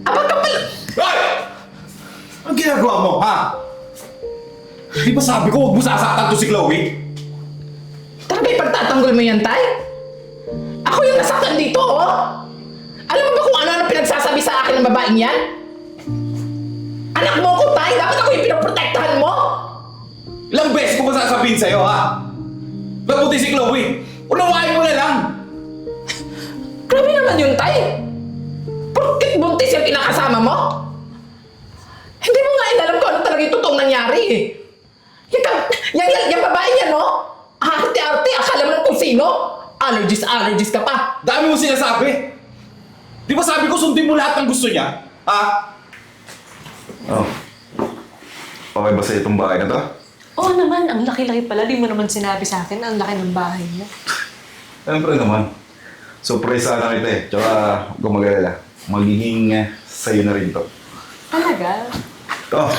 Aba ka pala! Hoy! Ang ginagawa mo, ha? Di ba sabi ko huwag mo sasaktan to si Chloe? Talaga ipagtatanggol mo yan, Tay? Ako yung nasaktan dito, oh! Alam mo ba kung ano-ano pinagsasabi sa akin ng babaeng yan? Anak mo ko, Tay! Dapat ako yung pinoprotektahan mo! Ilang beses ko ba sasabihin sa'yo, ha? Nabuti si Chloe! Unawain mo na lang! Grabe naman yun, Tay! Porkit buntis yung kinakasama mo? Hindi mo nga inalam kung ano talaga yung totoong nangyari, eh. Yung babae yan, no? Arte-arte, akala mo lang kung sino? Allergies ka pa. Dami mo sinasabi! Di ba sabi ko sundin mo lahat ng gusto niya? Ha? Oh. Okay ba sa itong bahay na to? Oo naman, ang laki-laki pala. Di mo naman sinabi sa akin, ang laki ng bahay mo. Siyempre naman. Surprise sana kita eh. Tsaka gumagalala. Magiging sa'yo na rin to. Talaga? Oh,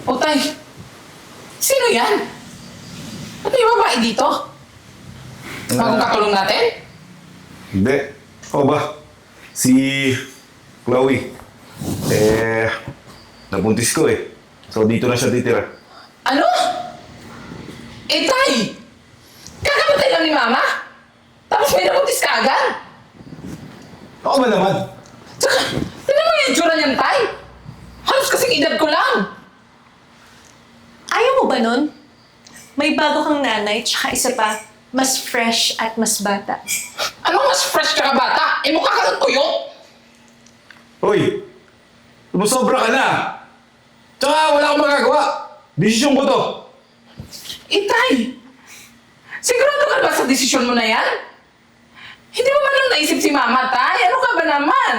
O, Tay, sino yan? Ano yung babae dito? Bagong katulong natin? hindi. O ba? Si Chloe. Nabuntis ko eh. So dito na siya titira. Ano? Eh, Tay! Kakamatay lang ni Mama? Tapos may nabuntis ka agad? Ako ba naman? Tsaka, tignan mo yung itsura niyan, Tay! Halos kasing edad ko lang! Ayaw mo ba nun? May bago kang nanay, tsaka isa pa, mas fresh at mas bata. Anong mas fresh ka bata? Eh, mukha ka ng tuyo! Hoy! Sumusobra ka na! Tsaka wala akong magagawa! Desisyon ko to! Eh, Tay! Sigurado ka ba sa desisyon mo na yan? Hindi mo man lang naisip si Mama, Tay? Ano ka ba naman?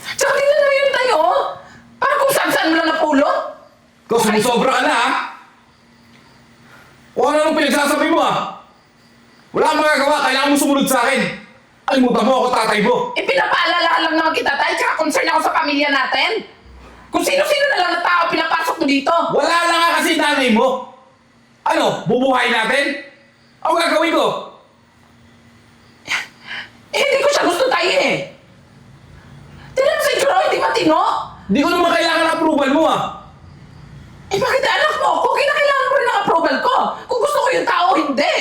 Tsaka tingnan mo yun, Tay, oh! Parang kung saan-saan mo lang napulot. Ikaw, sumusobra ka na, ha? O ano nung pinagsasabi mo, ha? Wala akong magagawa, kailangan mo sumunod sa akin. Alimutan mo ako, tatay mo. Eh, pinapaalala lang naman kita, Tay. Tsaka concern ako sa pamilya natin. Kung sino-sino na lang na tao pinapasok mo dito. Wala na nga kasi nanay mo. Ano, bubuhay natin? Ano gagawin ko? Eh, hindi ko siya gusto, Tay, eh. Tignan mo sa itsura, hindi matino. Hindi ko naman kailangan ng approval mo, ha? Eh, bakit anak mo? Kung kinakailangan ko rin ng approval ko. Kung gusto ko yung tao, hindi.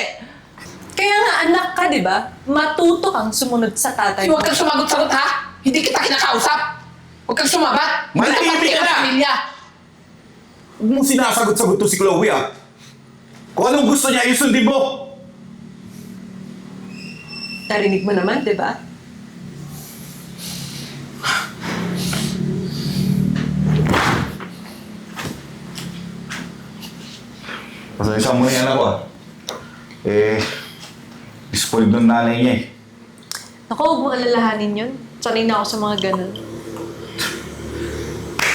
Kaya nga anak ka, di ba? Matuto kang sumunod sa tatay mo. Huwag kang sumagot-sagot, ha? Hindi kita kinakausap. Huwag kang sumabat. Manahimik ka na! Pamilya. Huwag mong sinasagot-sagot to si Chloe, ha? Kung anong gusto niya, isundin mo! Narinig mo naman, di ba? Pasensya mo na yan ako ah. Spoiled ng nanay niya eh. Naku, huwag mo alalahanin yun. Sanay na ako sa mga ganun.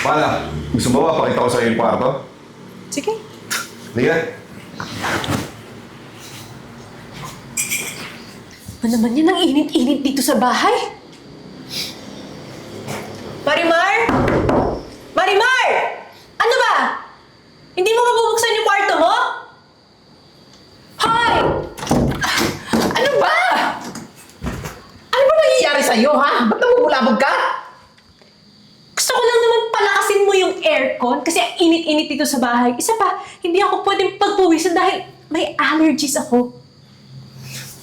Paano? Gusto mo ba pakita ko sa'yo yung kwarto? Sige. Liga. Ano naman yan? Ang init-init dito sa bahay. Marimar! Marimar! Ano ba? Hindi mo mabubuksan yung kwarto mo? Hoy! Ano ba? Ano ba nangyayari sa'yo, ha? Ba't namumulabog ka? Gusto ko lang naman palakasin mo yung aircon kasi ang init-init dito sa bahay. Isa pa, hindi ako pwedeng pagpuwisan dahil may allergies ako.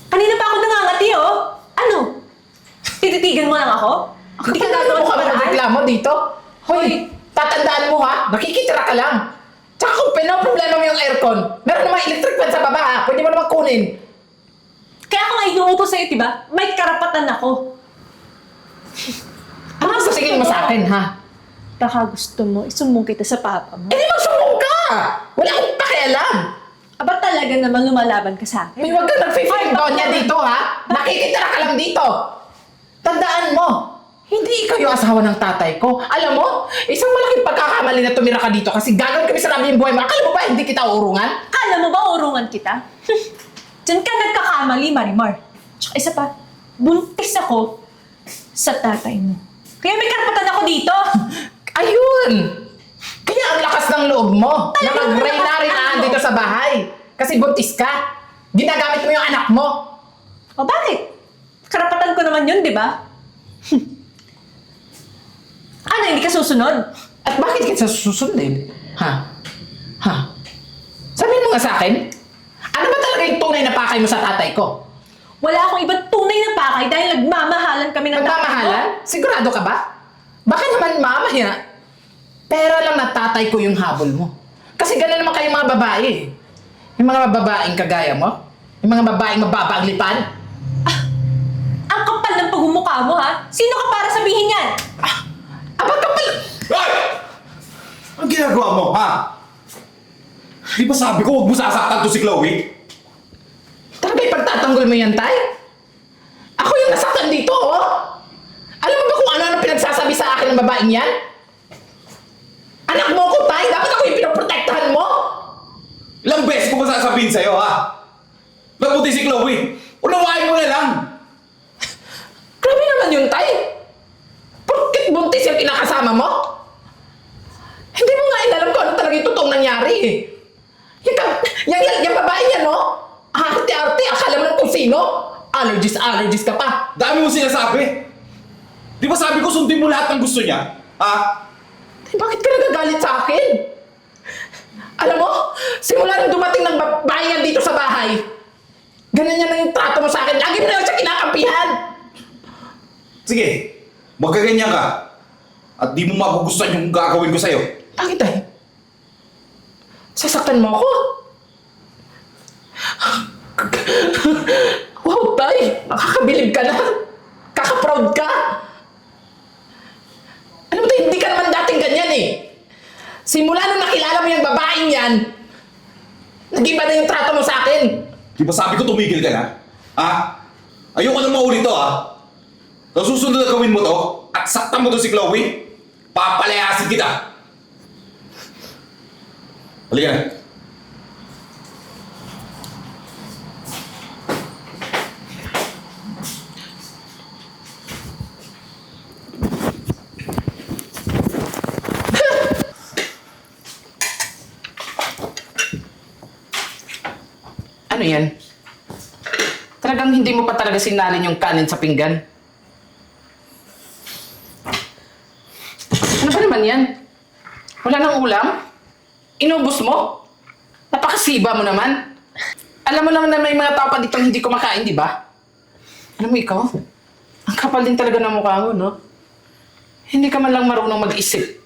Kanina pa ako nangangati, oh. Ano? Tititigan mo lang ako? Hindi ka gagawa Ano ng ka ba paraan? reklamo dito? Hoy, tatandaan mo, ha? Nakikitira ka lang. Tsaka kung problema mo yung aircon, meron naman electric fan sa baba, ha? Pwede mo naman kunin. Kaya ako nga inuutos sa'yo, diba? May karapatan ako. Ano ang sasabihin mo sa akin, ha? Baka gusto mo, isumbong kita sa papa mo. Eh, di magsumbong ka! Wala akong pakialam. Aba talaga naman lumalaban ka sa akin. May huwag ka nag-feel doon niya dito, ha? Nakikitira ka lang dito. Tandaan mo, hindi ikaw yung asawa ng tatay ko. Alam mo, isang malaking pagkakamali na tumira ka dito kasi gagawin kami sa namin yung buhay mo. Akala mo ba hindi kita uurungan? Kala mo ba urungan kita? Diyan ka nagkakamali, Marimar. Tsaka isa pa, buntis ako sa tatay mo. Kaya may karapatan ako dito. Ayun! Kaya ang lakas ng loob mo na Talagang mag-reinarinaan ano? dito sa bahay. Kasi buntis ka. Ginagamit mo yung anak mo. O bakit? Karapatan ko naman yun, di ba? Ano, hindi ka susunod? At bakit kita susundin? Ha? Ha? Sabihin mo nga sa akin, ano ba talaga yung tunay na pakay mo sa tatay ko? Wala akong ibang tunay na pakay dahil nagmamahalan kami ng tatay ko. Nagmamahalan? Sigurado ka ba? Baka naman mamaya, pera lang na tatay ko yung habol mo. Kasi gano'n naman kayong mga babae. Yung mga babaeng kagaya mo, yung mga babaeng mababaglipan. Ang kapal ng pagmumukha mo, ha? Sino ka para sabihin yan? Abang kapal! Hoy! Ang ginagawa mo, ha? Di ba sabi ko huwag mo sasaktan to si Chloe? Talaga ipagtatanggol mo yan, tay? Ako yung nasaktan dito, oh! Alam mo ba kung ano pinagsasabi sa akin ng babaeng yan? Anak mo ko, tay! Dapat ako yung pinoprotektahan mo! Ilang beses ko ba sasabihin sa'yo, ha? Mabuti si Chloe. Unawain mo na lang. Grabe naman yun, tay! Porkit buntis yung kinakasama mo? Hindi mo nga inalam kung ano talaga yung totoong nangyari, eh. Yung babae yan, no? Arte-arte, akala mo lang kung sino? Allergies ka pa. Dami mo sinasabi. Di ba sabi ko sundin mo lahat ng gusto niya? Ha? Eh, bakit ka nagagalit sa akin? Alam mo, simula nung dumating ng babae yan dito sa bahay, ganun yan ang yung trato mo sa akin. Lagi mo na lang siya kinakampihan. Sige, magkaganyan ka. At di mo magugustuhan yung gagawin ko sa'yo. Bakit tay? Sasaktan mo ako? Wow, tay! Nakakabilib ka na. Kaka-proud ka. Alam mo tay, hindi ka naman dating ganyan eh. Simula nung nakilala mo yung babaeng yan, nag-iba na yung trato mo sa akin. Di ba sabi ko tumigil ka na? Ha? Ayoko na maulit to, ha? Sa susunod na gawin mo to, at saktan mo to si Chloe, papalayasin kita. Halika na. Ano yan? Talagang hindi mo pa talaga sinalin yung kanin sa pinggan? Ano ba naman yan? Wala nang ulam? Inubos mo? Napakasiba mo naman. Alam mo naman na may mga tao pa ditong hindi kumakain, di ba? Alam mo ikaw, ang kapal din talaga ng mukha mo, no? Hindi ka man lang marunong mag-isip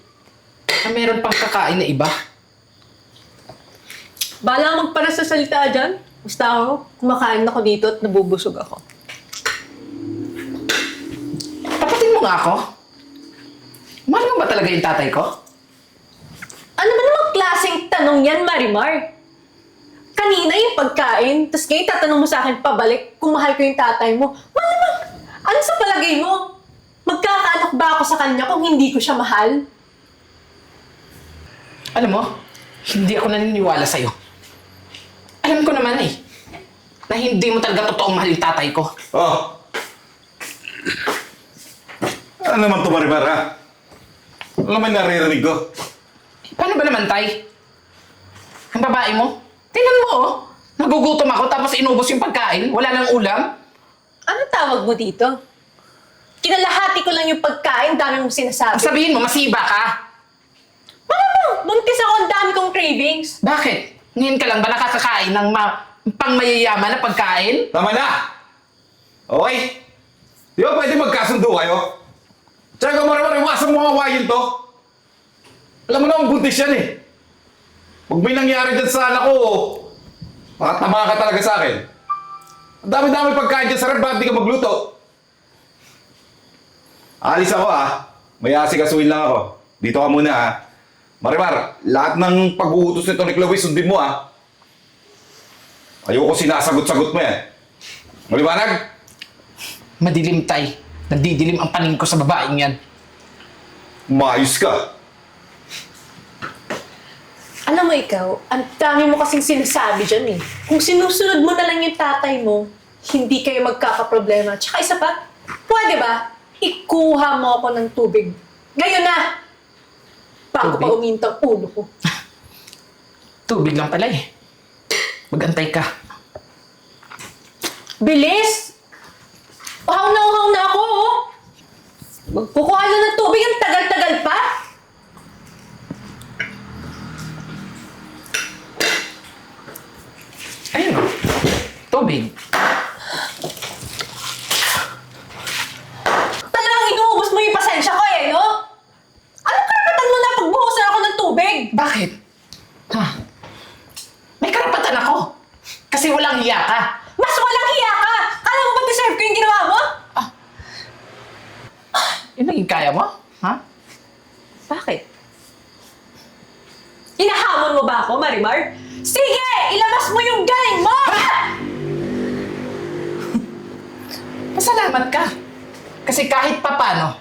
na meron pang kakain na iba. Bala magpara sa salita dyan. Basta ako, kumakain ako dito at nabubusog ako. Tapatin mo nga ako. Mahal mo ba talaga yung tatay ko? Ano ba namang klaseng tanong yan, Marimar? Kanina yung pagkain, tapos ngayon tatanong mo sa akin pabalik kung mahal ko yung tatay mo. Malamang, ano sa palagay mo? Magkakaanak ba ako sa kanya kung hindi ko siya mahal? Alam mo, hindi ako naniniwala sa'yo. Alam ko naman eh, na hindi mo talaga totoong mahal yung tatay ko. Oh. Ano naman to, Marimar, ha? Ano naman naririnig ko? Paano ba naman, tay? Ang babae mo? Tingnan mo, oh. Nagugutom ako tapos inubos yung pagkain. Wala nang ulam. Ano tawag mo dito? Kinalahati ko lang yung pagkain, dami mong sinasabi. Sabihin mo, masiba ka. Malamang, buntis ako, ang dami kong cravings. Bakit? Ngayon ka lang ba nakakakain ng pangmayayaman na pagkain? Tama na! Okay? Di ba pwede magkasundo kayo? Tsaka Marimar, iwasan mo ang awayin to. Alam mo naman, buntis yan eh. Pag may nangyari dyan sa anak ko, makatama ka talaga sa akin. Ang dami-dami pagkain dyan sa rep, bakit di ka magluto? Alis ako may asikasuhin lang ako. Dito ka muna Marimar, lahat ng pag-uutos nito ni Chloe, sundin mo Ayoko sinasagot-sagot mo yan. Maliwanag? Madilim, tay. Nandidilim ang paningin ko sa babaeng yan. Maayos ka. Alam mo ikaw, ang dami mo kasing sinasabi dyan eh. Kung sinusunod mo na lang yung tatay mo, hindi kayo magkakaproblema. Tsaka isa pa, pwede ba? Ikuha mo ako ng tubig. Ngayon na! Bago pa Tubig? umintang ulo ko. Tubig lang pala eh. Mag-antay ka. Bilis! Uhaw na ako, oh! Magkukuha lang ng tubig, ang tagal-tagal pa. Ayun o. Tubig. Talagang inuubos mo yung pasensya ko eh, no? Anong karapatan mo na pagbuhusan ako ng tubig? Bakit? Ha? May karapatan ako. Kasi walang hiya ka. Mas walang hiya ka! Kala mo ba deserve ko yung ginawa mo? Yun ang kaya mo? Ha? Bakit? Hinahamon mo ba ako, Marimar? Sige! Ilabas mo yung galing mo! Pasalamat ka. Kasi kahit papano,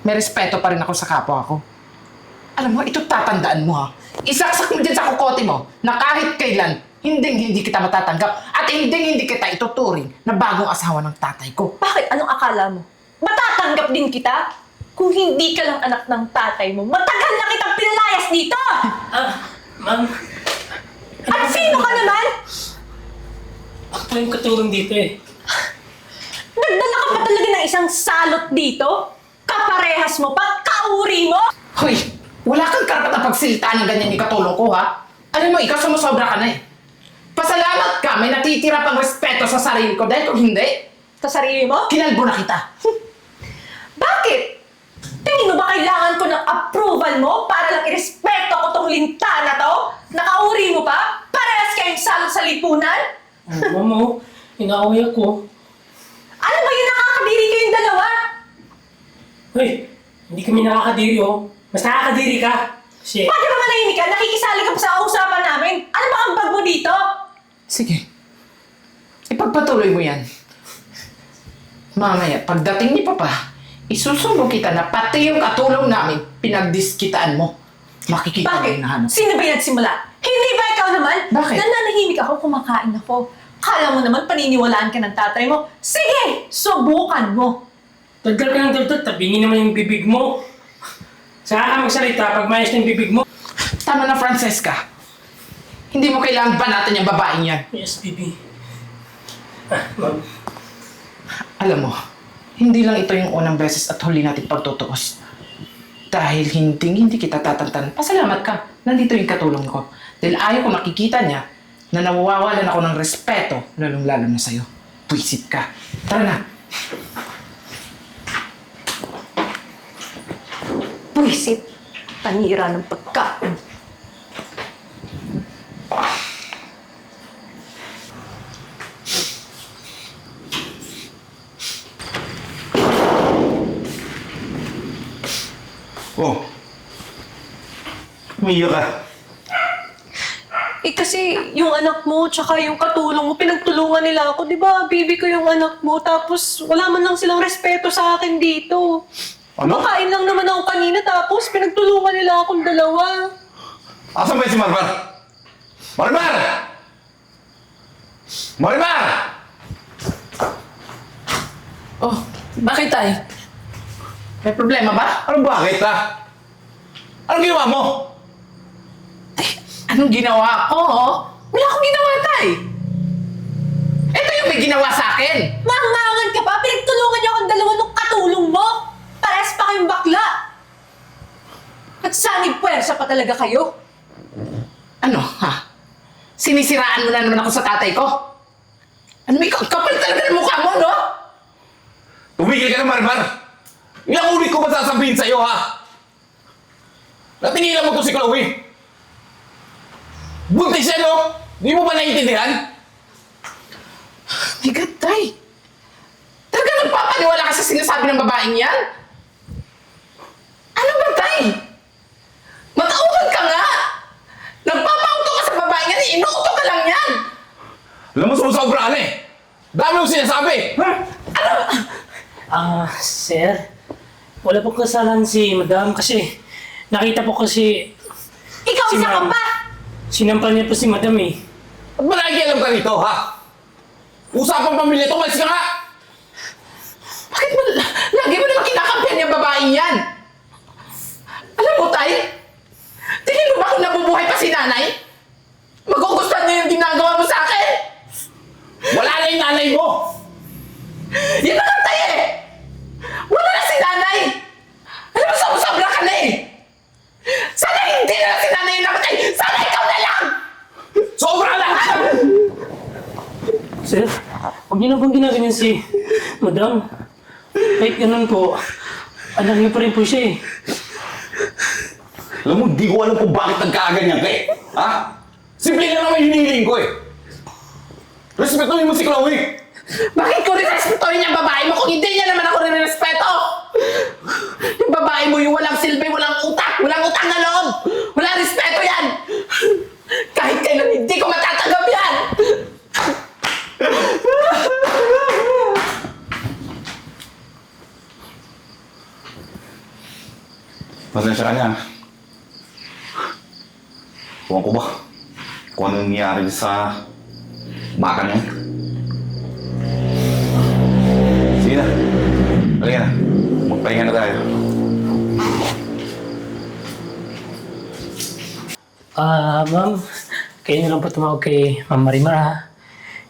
may respeto pa rin ako sa kapwa ko. Alam mo, ito tatandaan mo ha. Isaksak mo dyan sa kukote mo na kahit kailan, hindi kita matatanggap at hindi kita ituturing na bagong asawa ng tatay ko. Bakit? Anong akala mo? Matatanggap din kita? Kung hindi ka lang anak ng tatay mo, matagal na kitang pinalayas dito! Ma'am. At sino ka naman? Ako po yung katulong dito eh. Nagdala ka pa talaga ng isang salot dito? Kaparehas mo pa? Kauri mo? Hoy, wala kang karapatang pagsilita ng ganyan yung katulong ko ha. Alam mo, ikaw sumusobra ka na eh. Pasalamat ka, may natitira pang respeto sa sarili ko dahil kung hindi, Sa sarili mo? kinalbo na kita. Bakit? Tingin mo ba kailangan ko ng approval mo para lang irespeto ko tong linta na to? Nakauri mo pa? Parehas kayong salot sa lipunan? Ma'am, inaaway ako. Ano ba yung nakakadiri kayong dalawa? Hoy, hindi kami nakakadiri oh. Mas nakakadiri ka. Kasi, Pwede ba manahimik ka? Nakikisali ka pa sa usapan namin. Ano ba ang bag mo dito? Sige, ipagpatuloy mo yan. Mamaya, pagdating ni Papa, isusumbong kita na pati yung katulong namin, pinagdiskitaan mo. Makikita mo Bakit? yung nahanap. Sino ba yung nagsimula? Hindi ba ikaw naman? Bakit? Nananahimik ako, kumakain ako. Kala mo naman paniniwalaan ka ng tatay mo. Sige, subukan mo. dagdag ka ng dagdag, tabingin naman yung bibig mo. Saka ka magsalita pag mayos ng bibig mo. Tama na, Francesca. Hindi mo kailangan banatan yung babaeng yan. Yes, baby. Ma'am. Alam mo, hindi lang ito yung unang beses at huli natin pagtutuos. Dahil hindi kita tatantan, pasalamat ka. Nandito yung katulong ko. Dahil ayaw ko nakikita niya na nawawalan ako ng respeto, lalong-lalo na sa'yo. Puisit ka. Tara na. Buisit. Panira ng pagkain. Oh. Umiyak ka. Eh kasi yung anak mo tsaka yung katulong mo, pinagtulungan nila ako. Di ba, baby ko yung anak mo. Tapos wala man lang silang respeto sa akin dito. Ano? Makain lang naman ako kanina tapos pinagtulungan nila akong dalawa. Asan ba si Marmar? Marmar! Marmar! Oh, bakit tay? May problema ba? Ano bakit ha? Anong ginawa mo? Anong ginawa ko? Wala akong ginawa, tay. Ito yung may ginawa sa akin. Mangangan ka pa? Pinagtulungan niyo akong dalawa nung katulong mo? Pares pa kayong bakla. Nagsanib puwersa pa talaga kayo. Ano, ha? Sinisiraan mo na naman ako sa tatay ko? Ano, may kapal talaga ng mukha mo, no? Tumigil ka na, Marmar! Ilang ulit ko ba sasabihin sa'yo, ha? Natingilan mo to si Chloe! Buntis siya, no? Di mo ba naiintindihan? My God, tay. Talaga nagpapaniwala ka sa sinasabi ng babaeng yan? Ano ba, tay? Matauhan ka nga! Nagpapauto ka sa babaeng yan, inuuto ka lang yan! Alam mo, sumusobra ka na eh! Dami mo sinasabi! Sir, wala po kasalanan si Madam kasi nakita po kasi Ikaw Si isa ka Ma'am. pa! sinampal niya po si Madam eh. Ba't ba nakikialam ka rito, ha? Usapang pamilya ito, malis ka nga! Bakit mo, lagi mo naman kinakampihan yung babaeng yan? Alam mo, tay? Tingin mo ba kung nabubuhay pa si nanay? Magugustuhan niya yung ginagawa mo sa akin? Wala na yung nanay mo! Yan na lang, tay eh! Wala na si nanay! Hindi na bang ginaganyan si Madam? Kahit ganun po, anak niyo pa rin po siya eh. Alam mo, di ko alam kung bakit nagkakaganyan ka eh. Ha? Simple lang naman hinihiling ko eh. Respetuhin mo si Chloe. Bakit ko rin-respetuhin yung babae mo kung hindi niya naman ako rin-respeto? Yung babae mo yung walang silbi, walang utang na loob. Walang respeto yan. Kahit kailan hindi ko matatanggap yan. Pasensya ka niya. Ewan ko ba kung anong nangyari sa baka niya. Sige na. Halika na. Magpahinga na tayo. Ma'am, kayo na lang po tumawag kay Ma'am Marimar ha.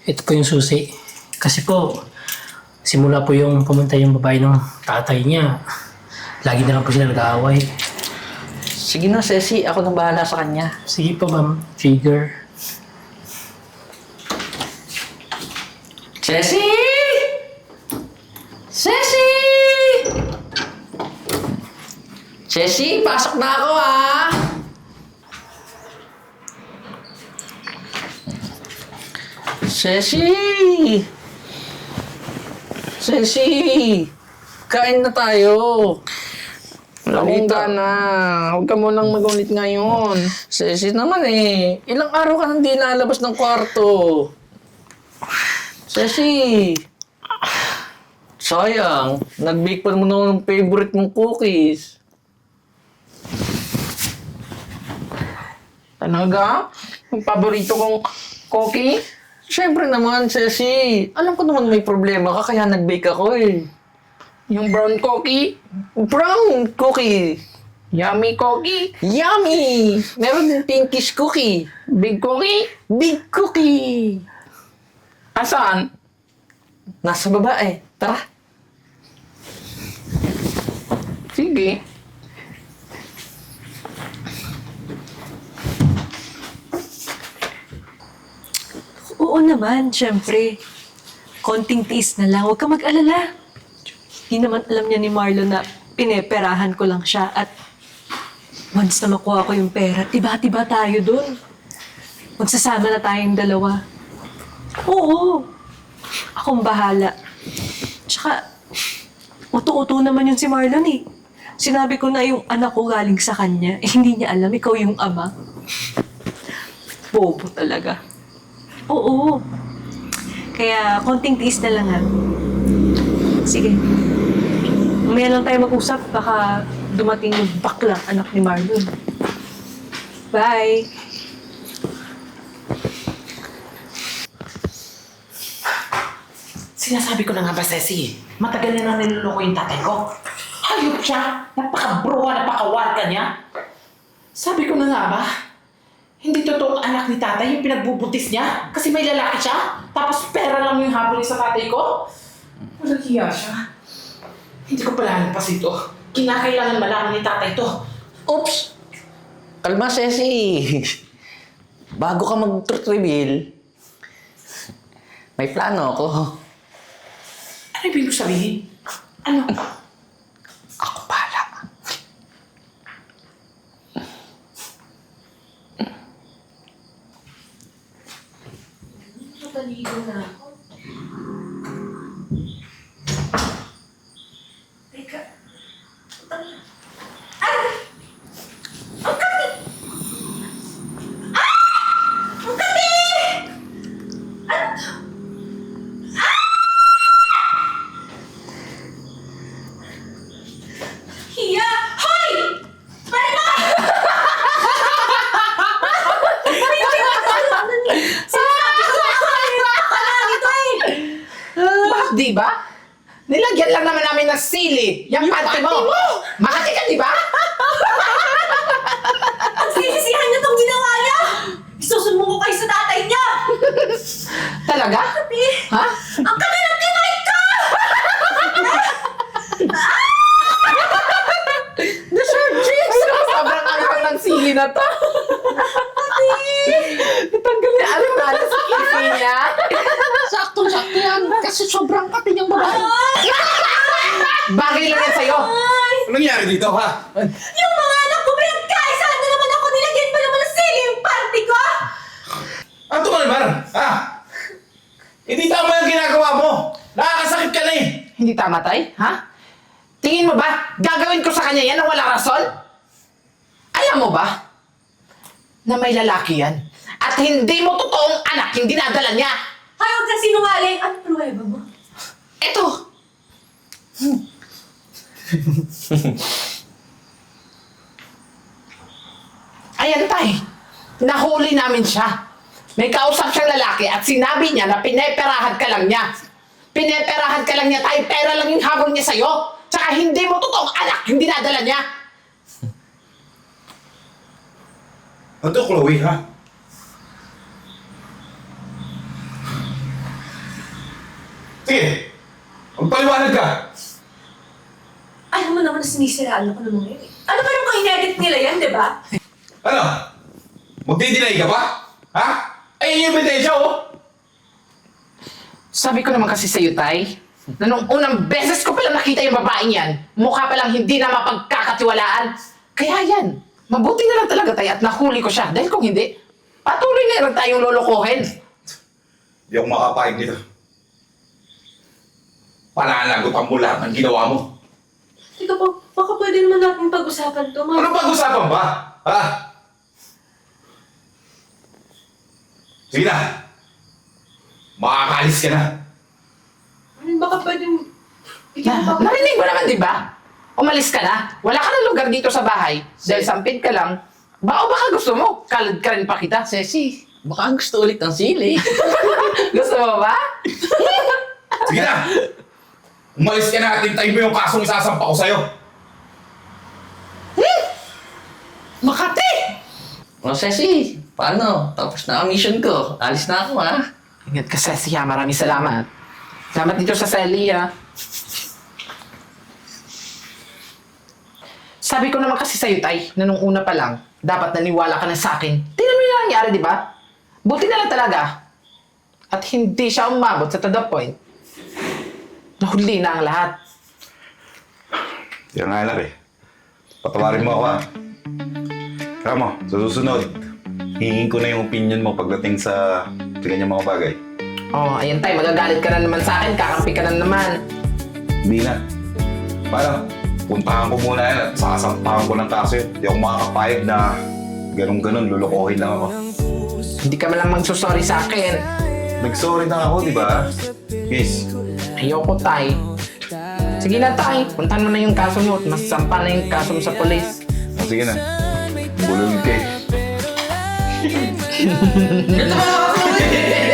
Ito po yung susi. Kasi po, simula po yung pumunta yung babae ng tatay niya, lagi na lang po sila nag-aaway. Sige na, Ceci. Ako nang bahala sa kanya. Sige po ma'am, figure. Ceci! Ceci! Ceci, pasok na ako ah! Ceci! Ceci! Kain na tayo! Walang gana. Huwag ka munang magunit ngayon. Ceci naman eh. Ilang araw ka nang di nalabas ng kwarto. Ceci! Sayang. Nag-bake pa naman ako ng favorite mong cookies. Talaga? Yung paborito kong cookie? Siyempre naman, Ceci. Alam ko naman may problema ka kaya nag-bake ako eh. Yung brown cookie? Brown cookie. Yummy cookie? Yummy! Meron din pinkish cookie. Big cookie? Big cookie. Asan? Nasa baba eh. Tara. Sige. Oo naman, syempre. Konting tiis na lang. Huwag ka mag-alala. Hindi naman alam niya ni Marlon na pineperahan ko lang siya at once na makuha ko yung pera, tiba-tiba tayo dun. Magsasama na tayong dalawa. Oo. Akong bahala. Tsaka, uto-uto naman yun si Marlon eh. Sinabi ko na yung anak ko galing sa kanya. Eh, hindi niya alam, ikaw yung ama. Bobo talaga. Oo. Kaya, konting tiis na lang ha. Sige. Mamaya lang tayo mag-usap. Baka dumating yung baklang anak ni Marlon. Bye! Sinasabi ko na nga ba, Ceci? Matagal na niloloko yung tatay ko. Hayop siya. Napaka-bruha, napaka-warga niya. Sabi ko na nga ba? Hindi totoong anak ni tatay yung pinagbubuntis niya. Kasi may lalaki siya. Tapos pera lang yung habol sa tatay ko. Walang hiya siya. Hindi ko pala pa ito. Kinakailangan malaman ni tatay to. Oops! Kalma, Ceci. Bago ka mag-reveal, may plano ako. Ano ibig ko sabihin? Ano? Ako pala. Nataligo na ako. Teka. Ay! Ang kati! Ah! Ang kati! Ano to? Hiya! Hoy! Marima! Sinasabi ko na ako ito eh! Bakit di ba? Nilagyan lang naman namin ng sili. Yung panty mo. Makati ka, di ba? Ang sisisihan niyo itong ginawa niya! Isusumbong ko kayo sa tatay niya! Talaga? Ha? Ang kanilang kinait ka! Deserve cheese! Sobrang anghang ng sili na to. Natanggal niya. Alam na sa kisi niya. Saktong sakto yan. Kasi sobrang pati niyang babae. Bagay lang yan sa'yo. Anong nangyari dito, ha? Yung mga anak ko, pinagkaisaan na naman ako, nilagyan pa naman ng sili yung party ko! Ano ka naman? Ha? Hindi tama yung ginagawa mo. Nakakasakit ka na eh. Hindi tama, tay? Ha? Tingin mo ba, gagawin ko sa kanya yan na walang rason? Alam mo ba, na may lalaki yan at hindi mo totoong anak yung dinadala niya. Hay, huwag kang sinungaling! Ano pruweba mo? Eto. Ayan, tay. Nahuli namin siya. May kausap siyang lalaki at sinabi niya na pineperahan ka lang niya. Pineperahan ka lang niya, tay. Pera lang yung habol niya sa'yo. Tsaka hindi mo totoong anak yung dinadala niya. Ano to, Chloe, ha? Sige, magpaliwanag ka. Alam mo naman na sinisiraan ako ng mga yun eh. Ano ba yung in-edit nila yan, di ba? Ano? Magdi-deny ka pa? Ha? Ay, yung ebidensya, oh! Sabi ko naman kasi sa'yo, tay, na nung unang beses ko palang nakita yung babaeng yan, mukha palang hindi na mapagkakatiwalaan. Kaya yan, mabuti na lang talaga, tay, at nahuli ko siya. Dahil kung hindi, patuloy na lang tayong lolokohin. Hindi ako makapahig dito. Pananagutan mo lahat ng ginawa mo. Teka po, baka pwede naman natin pag-usapan to, Ano pag-usapan ba? Ha? Sige na. Makakalis ka na. Baka pwede... Narinig mo naman, di ba? Umalis ka na. Wala ka na lugar dito sa bahay. Dahil sampid ka lang. Baka gusto mo. Kalad ka rin pa kita. Ceci, baka gusto ulit ng sili. Gusto mo ba? Sige na. Umalis ka na at hintayin mo yung kasong isasampa ko sa'yo. Makati! O, Ceci, paano? Tapos na ang mission ko. Alis na ako, ha? Ingat ka, Cecilia. Maraming salamat. Salamat dito sa Celia. Sabi ko naman kasi sa'yo, tay, na nung una pa lang, dapat naniwala ka na sa akin. Tingnan mo yung nangyari, di ba? Buti na lang talaga. At hindi siya umabot sa to the point. Nahuli na ang lahat. Yan nga, anak eh. Patawarin mo ako, ha? Kaya mo, sa susunod, hingin ko na yung opinion mo pagdating sa ganyang mga bagay. Oh, ayan tay, magagalit ka na naman sa akin, kakampi ka na naman. Hindi na. Paano? Puntahan ko muna yan at sasampahan ko ng kaso yun. Hindi ako makakapayag na ganun-ganun, lulukohin lang ako. Hindi ka man lang magsusorry sa akin. Nag-sorry na ako, di ba? Yes. Ayoko, tay. Sige na, tay. Puntahan mo na yung kaso mo at masasampa na yung kaso mo sa polis. O, sige na. Bulunod kayo. Ito ba, Chloe?